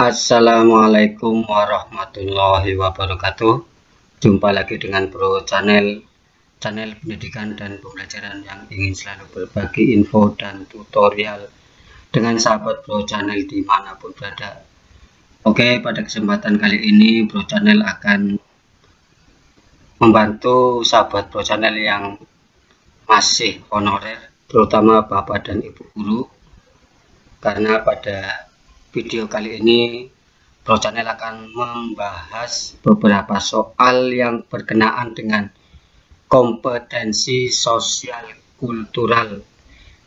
Assalamualaikum warahmatullahi wabarakatuh. Jumpa lagi dengan Bro channel pendidikan dan pembelajaran yang ingin selalu berbagi info dan tutorial dengan sahabat Bro channel dimanapun berada. Oke, pada kesempatan kali ini Bro channel akan membantu sahabat Bro channel yang masih honorer, terutama Bapak dan Ibu guru, karena pada video kali ini Bro channel akan membahas beberapa soal yang berkenaan dengan kompetensi sosial kultural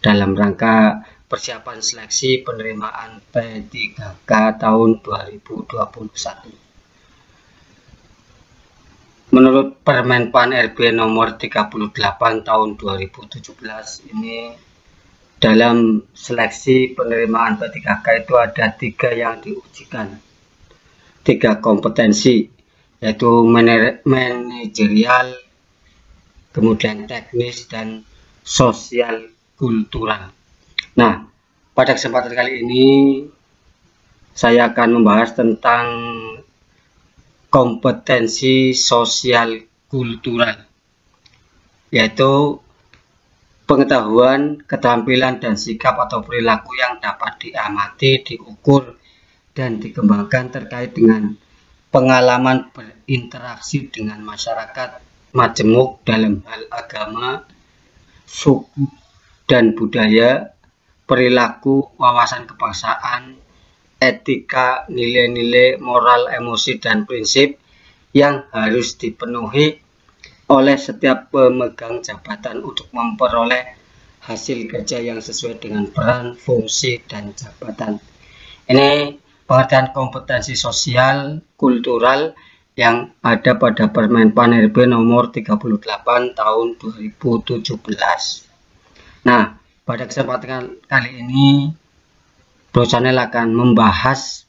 dalam rangka persiapan seleksi penerimaan P3K tahun 2021. Menurut Permenpan RB nomor 38 tahun 2017 ini, dalam seleksi penerimaan P3K itu ada 3 yang diujikan, 3 kompetensi, yaitu manajerial, kemudian teknis, dan sosial kultural. Nah, pada kesempatan kali ini saya akan membahas tentang kompetensi sosial kultural, yaitu pengetahuan, keterampilan, dan sikap atau perilaku yang dapat diamati, diukur, dan dikembangkan terkait dengan pengalaman berinteraksi dengan masyarakat majemuk dalam hal agama, suku, dan budaya, perilaku, wawasan kebangsaan, etika, nilai-nilai moral, emosi, dan prinsip yang harus dipenuhi oleh setiap pemegang jabatan untuk memperoleh hasil kerja yang sesuai dengan peran, fungsi, dan jabatan. Ini pengertian kompetensi sosial kultural yang ada pada Permenpan RB nomor 38 tahun 2017. Nah, pada kesempatan kali ini Bro channel akan membahas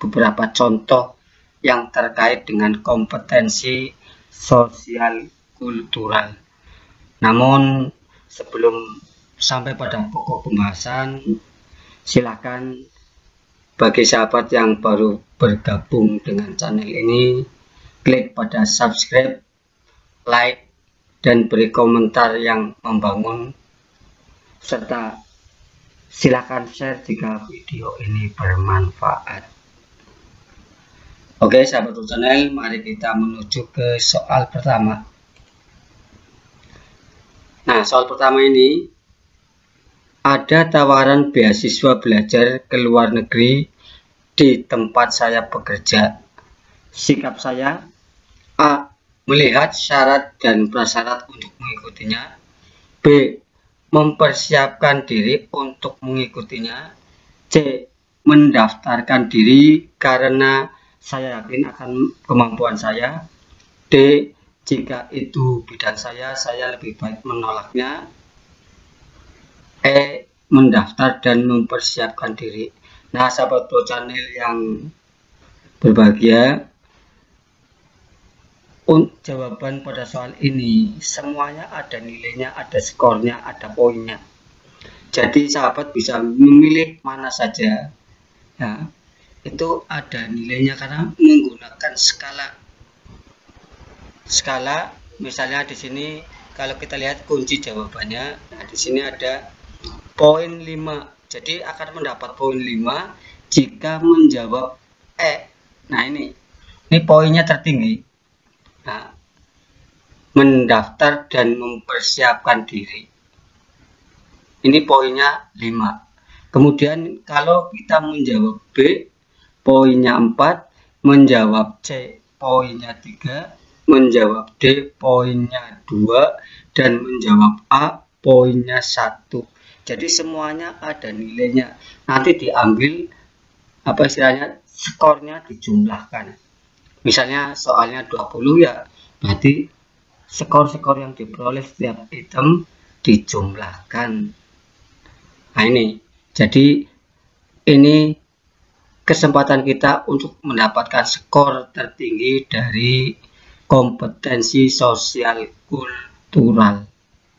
beberapa contoh yang terkait dengan kompetensi sosial kultural. Namun sebelum sampai pada pokok pembahasan, silakan bagi sahabat yang baru bergabung dengan channel ini, klik pada subscribe, like, dan beri komentar yang membangun, serta silakan share jika video ini bermanfaat. Oke sahabat channel, mari kita menuju ke soal pertama. Nah, soal pertama ini, ada tawaran beasiswa belajar ke luar negeri di tempat saya bekerja. Sikap saya: A. Melihat syarat dan prasyarat untuk mengikutinya. B. Mempersiapkan diri untuk mengikutinya. C. Mendaftarkan diri karena saya yakin akan kemampuan saya. D. Jika itu bidang saya lebih baik menolaknya. E. Mendaftar dan mempersiapkan diri. Nah, sahabat Bro channel yang berbahagia, jawaban pada soal ini semuanya ada nilainya, ada skornya, ada poinnya. Jadi sahabat bisa memilih mana saja, ya, itu ada nilainya karena menggunakan skala. Misalnya di sini kalau kita lihat kunci jawabannya, nah di sini ada poin 5. Jadi akan mendapat poin 5 jika menjawab E. Nah, ini poinnya tertinggi. Nah, mendaftar dan mempersiapkan diri, ini poinnya 5. Kemudian kalau kita menjawab B, poinnya 4, menjawab C, poinnya 3, menjawab D, poinnya 2, dan menjawab A, poinnya 1. Jadi semuanya ada nilainya. Nanti diambil apa istilahnya, skornya dijumlahkan. Misalnya soalnya 20, ya berarti skor-skor yang diperoleh setiap item dijumlahkan. Nah, ini jadi ini kesempatan kita untuk mendapatkan skor tertinggi dari kompetensi sosial kultural.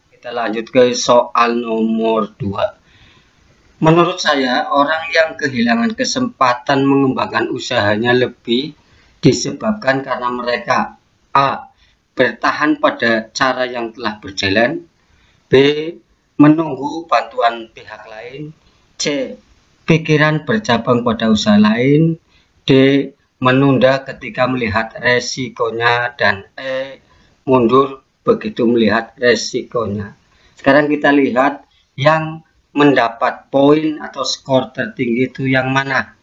Kita lanjut ke soal nomor 2. Menurut saya, orang yang kehilangan kesempatan mengembangkan usahanya lebih disebabkan karena mereka A. bertahan pada cara yang telah berjalan, B. menunggu bantuan pihak lain, C. pikiran bercabang pada usaha lain, D. menunda ketika melihat resikonya, dan E. mundur begitu melihat resikonya. Sekarang kita lihat yang mendapat poin atau skor tertinggi itu yang mana.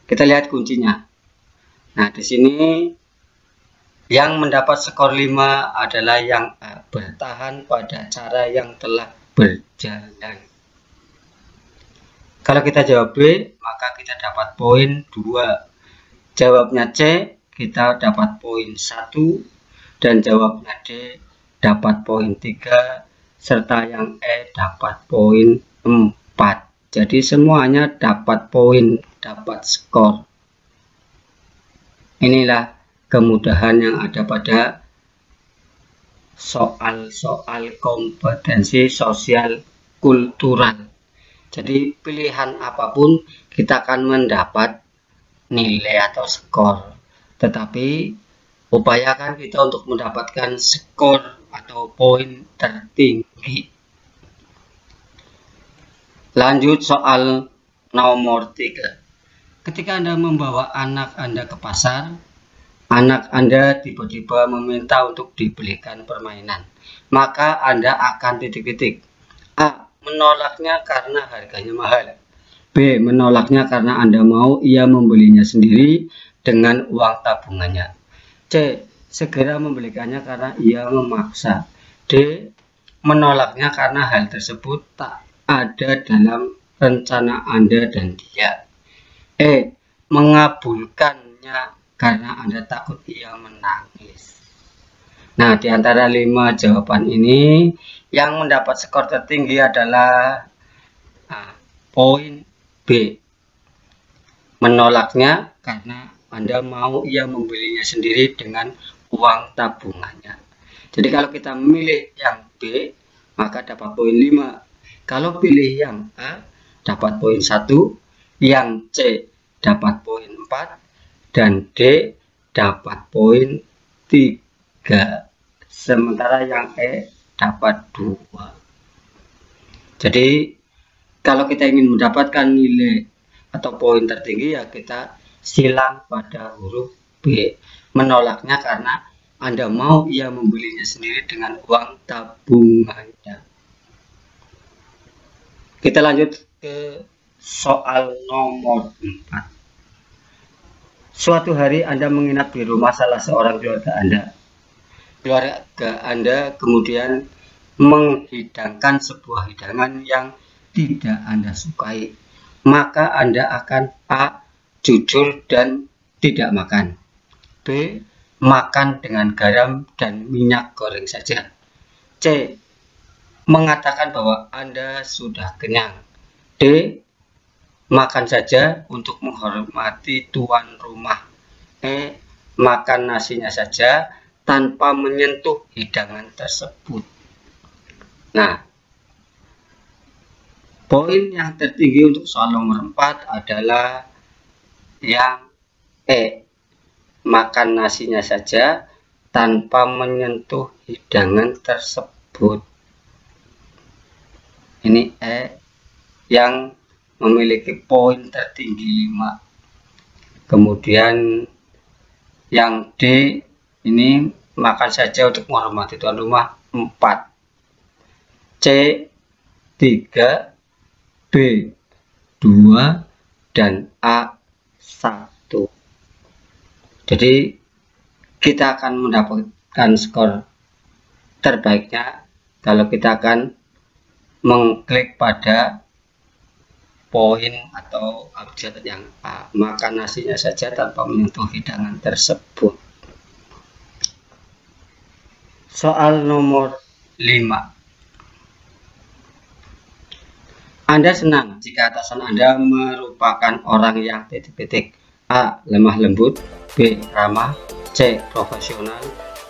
Kita lihat kuncinya. Nah, di sini yang mendapat skor 5 adalah yang bertahan pada cara yang telah berjalan. Kalau kita jawab B, maka kita dapat poin 2. Jawabnya C, kita dapat poin 1. Dan jawabnya D, dapat poin 3. Serta yang E dapat poin 4. Jadi semuanya dapat poin, dapat skor. Inilah kemudahan yang ada pada soal-soal kompetensi sosial kultural. Jadi pilihan apapun kita akan mendapat nilai atau skor. Tetapi upayakan kita untuk mendapatkan skor atau poin tertinggi. Lanjut soal nomor 3. Ketika Anda membawa anak Anda ke pasar, anak Anda tiba-tiba meminta untuk dibelikan permainan, maka Anda akan titik-titik. A. menolaknya karena harganya mahal. B. menolaknya karena Anda mau ia membelinya sendiri dengan uang tabungannya. C. segera membelikannya karena ia memaksa. D. menolaknya karena hal tersebut tak ada dalam rencana Anda dan dia. E. mengabulkannya karena Anda takut ia menangis. Nah, di antara 5 jawaban ini, yang mendapat skor tertinggi adalah poin B. menolaknya karena Anda mau ia membelinya sendiri dengan uang tabungannya. Jadi kalau kita memilih yang B, maka dapat poin 5. Kalau pilih yang A, dapat poin 1, yang C dapat poin 4, dan D dapat poin 3. Sementara yang E dapat 2. Jadi kalau kita ingin mendapatkan nilai atau poin tertinggi, ya kita silang pada huruf B. Menolaknya karena Anda mau ia membelinya sendiri dengan uang tabungannya. Kita lanjut ke soal nomor 4. Suatu hari Anda menginap di rumah salah seorang keluarga Anda. Keluarga Anda kemudian menghidangkan sebuah hidangan yang tidak Anda sukai. Maka Anda akan A. jujur dan tidak makan. B. makan dengan garam dan minyak goreng saja. C. mengatakan bahwa Anda sudah kenyang. D. makan saja untuk menghormati tuan rumah. E. makan nasinya saja tanpa menyentuh hidangan tersebut. Nah, poin yang tertinggi untuk soal nomor 4 adalah yang E. makan nasinya saja tanpa menyentuh hidangan tersebut. Ini E yang memiliki poin tertinggi 5. Kemudian yang D ini makan saja untuk menghormati tuan rumah 4. C 3, B 2, dan A 1. Jadi kita akan mendapatkan skor terbaiknya kalau kita akan mengklik pada poin atau abjad yang A, makan nasinya saja tanpa menyentuh hidangan tersebut. Soal nomor 5. Anda senang jika atasan Anda merupakan orang yang titik-titik. A. lemah lembut, B. ramah, C. profesional,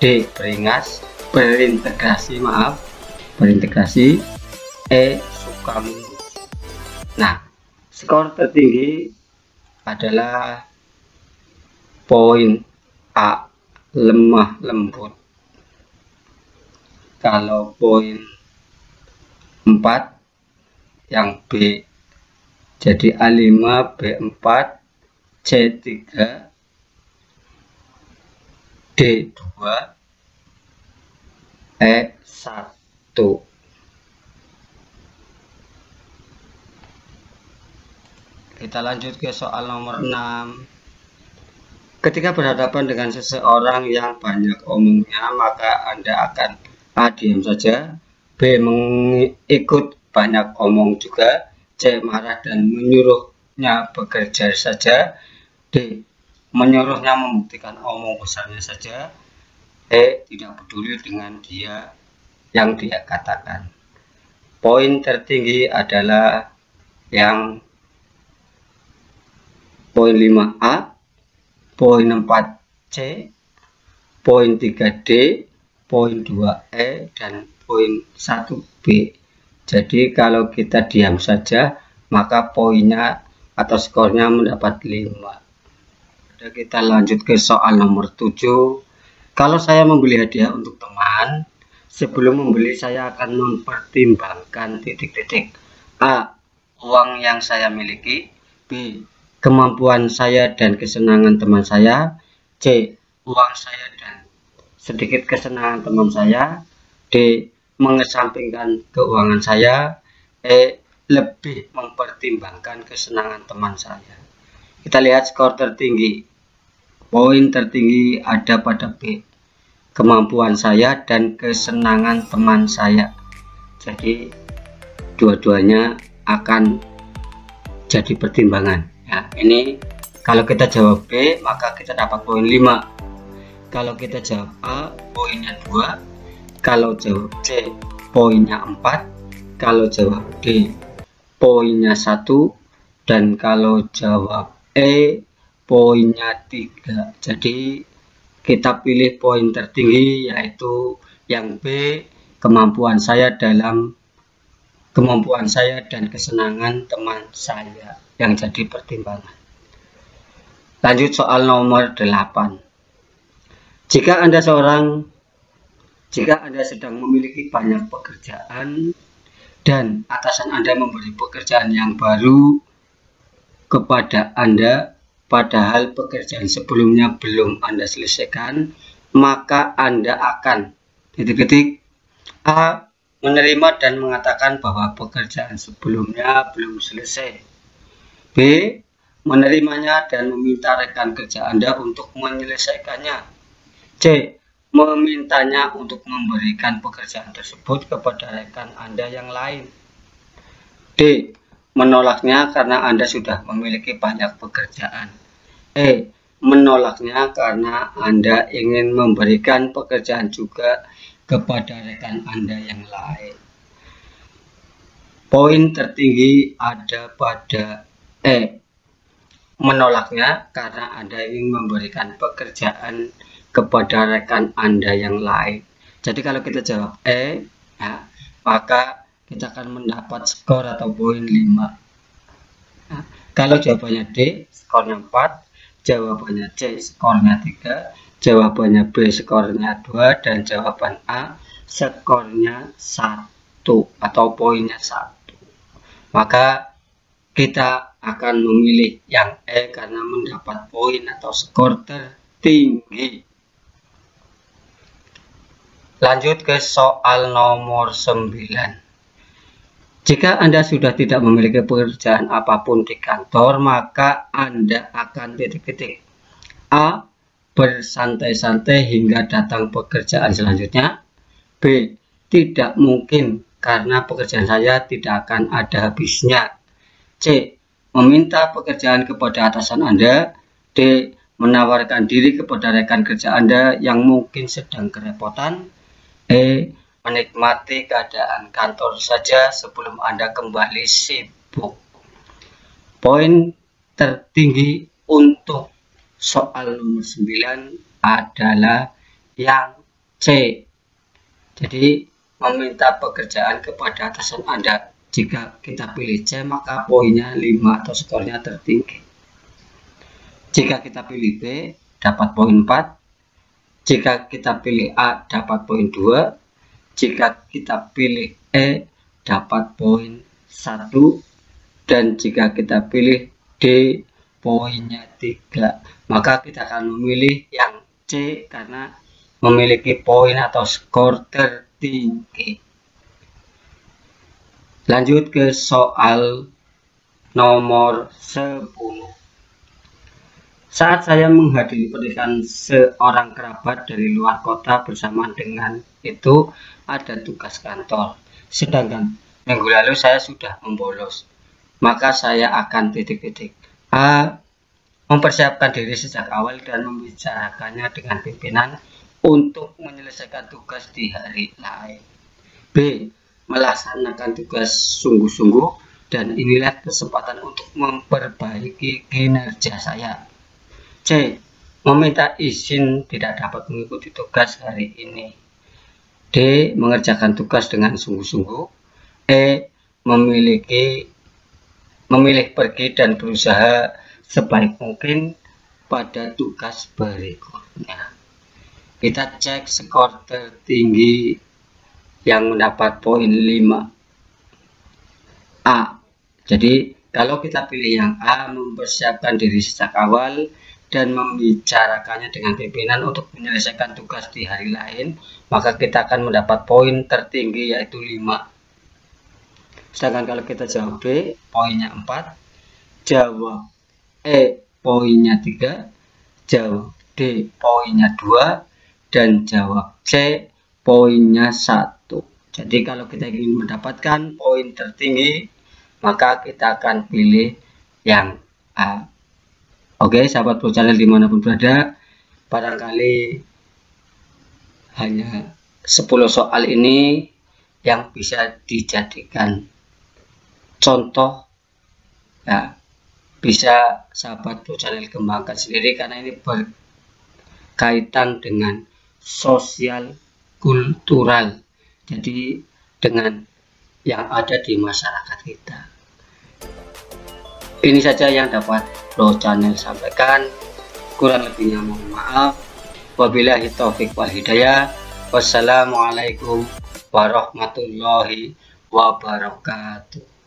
D. berintegrasi, E. suka mundur. Nah, skor tertinggi adalah poin A, lemah lembut. Kalau poin 4 yang B, jadi A5, B4, C3, D2, E1. Kita lanjut ke soal nomor 6. Ketika berhadapan dengan seseorang yang banyak omongnya, maka Anda akan A, diam saja, B, mengikut banyak omong juga, C, marah dan menyuruhnya bekerja saja, D, menyuruhnya membuktikan omong besarnya saja, E, tidak peduli dengan yang dia katakan. Poin tertinggi adalah yang poin 5A, poin 4C, poin 3D, poin 2E, dan poin 1B. Jadi kalau kita diam saja, maka poinnya atau skornya mendapat 5. Kita lanjut ke soal nomor 7. Kalau saya membeli hadiah untuk teman, sebelum membeli saya akan mempertimbangkan titik-titik. A, uang yang saya miliki. B, kemampuan saya dan kesenangan teman saya. C, uang saya dan sedikit kesenangan teman saya. D, mengesampingkan keuangan saya. E, lebih mempertimbangkan kesenangan teman saya. Kita lihat skor tertinggi. Poin tertinggi ada pada B, kemampuan saya dan kesenangan teman saya. Jadi dua-duanya akan jadi pertimbangan. Ya, ini kalau kita jawab B, maka kita dapat poin 5. Kalau kita jawab A, poinnya 2. Kalau jawab C, poinnya 4. Kalau jawab D, poinnya 1. Dan kalau jawab E, poinnya 3. Jadi kita pilih poin tertinggi, yaitu yang B, kemampuan saya dan kesenangan teman saya yang jadi pertimbangan. Lanjut soal nomor 8. Jika Anda sedang memiliki banyak pekerjaan dan atasan Anda memberi pekerjaan yang baru kepada Anda, padahal pekerjaan sebelumnya belum Anda selesaikan, maka Anda akan A, menerima dan mengatakan bahwa pekerjaan sebelumnya belum selesai. B, menerimanya dan meminta rekan kerja Anda untuk menyelesaikannya. C, memintanya untuk memberikan pekerjaan tersebut kepada rekan Anda yang lain. D, menolaknya karena Anda sudah memiliki banyak pekerjaan. E, menolaknya karena Anda ingin memberikan pekerjaan juga kepada rekan Anda yang lain. Poin tertinggi ada pada E, menolaknya karena Anda ingin memberikan pekerjaan kepada rekan Anda yang lain. Jadi kalau kita jawab E, ya, maka kita akan mendapat skor atau poin 5. Nah, kalau jawabannya D, skornya 4, jawabannya C, skornya 3, jawabannya B, skornya 2, dan jawaban A, skornya 1 atau poinnya 1. Maka kita akan memilih yang E karena mendapat poin atau skor tertinggi. Lanjut ke soal nomor 9. Jika Anda sudah tidak memiliki pekerjaan apapun di kantor, maka Anda akan A, bersantai-santai hingga datang pekerjaan selanjutnya. B, tidak mungkin karena pekerjaan saya tidak akan ada habisnya. C, meminta pekerjaan kepada atasan Anda. D, menawarkan diri kepada rekan kerja Anda yang mungkin sedang kerepotan. E, menikmati keadaan kantor saja sebelum Anda kembali sibuk. Poin tertinggi untuk soal nomor 9 adalah yang C. Jadi meminta pekerjaan kepada atasan Anda. Jika kita pilih C, maka poinnya 5 atau skornya tertinggi. Jika kita pilih B, dapat poin 4. Jika kita pilih A, dapat poin 2. Jika kita pilih E, dapat poin 1. Dan jika kita pilih D, poinnya 3. Maka kita akan memilih yang C karena memiliki poin atau skor tertinggi. Lanjut ke soal nomor 10. Saat saya menghadiri pernikahan seorang kerabat dari luar kota, bersamaan dengan itu ada tugas kantor. Sedangkan minggu lalu saya sudah membolos. Maka saya akan A. Mempersiapkan diri sejak awal dan membicarakannya dengan pimpinan untuk menyelesaikan tugas di hari lain. B. Melaksanakan tugas sungguh-sungguh dan inilah kesempatan untuk memperbaiki kinerja saya. C. Meminta izin tidak dapat mengikuti tugas hari ini. D. Mengerjakan tugas dengan sungguh-sungguh. E. Memilih pergi dan berusaha sebaik mungkin pada tugas berikutnya. Kita cek skor tertinggi yang mendapat poin 5. A. Jadi kalau kita pilih yang A, mempersiapkan diri sejak awal dan membicarakannya dengan pimpinan untuk menyelesaikan tugas di hari lain, maka kita akan mendapat poin tertinggi yaitu 5. Sedangkan kalau kita jawab B, poinnya 4, jawab E, poinnya 3, jawab D, poinnya 2, dan jawab C, poinnya 1. Jadi kalau kita ingin mendapatkan poin tertinggi, maka kita akan pilih yang A. Oke, sahabat Pro Channel dimanapun berada, barangkali hanya 10 soal ini yang bisa dijadikan contoh, ya, bisa sahabat Pro Channel kembangkan sendiri karena ini berkaitan dengan sosial kultural, jadi dengan yang ada di masyarakat kita. Ini saja yang dapat Pro Channel sampaikan, kurang lebihnya mohon maaf. Wabillahi taufik wal hidayah. Wassalamualaikum warahmatullahi wabarakatuh.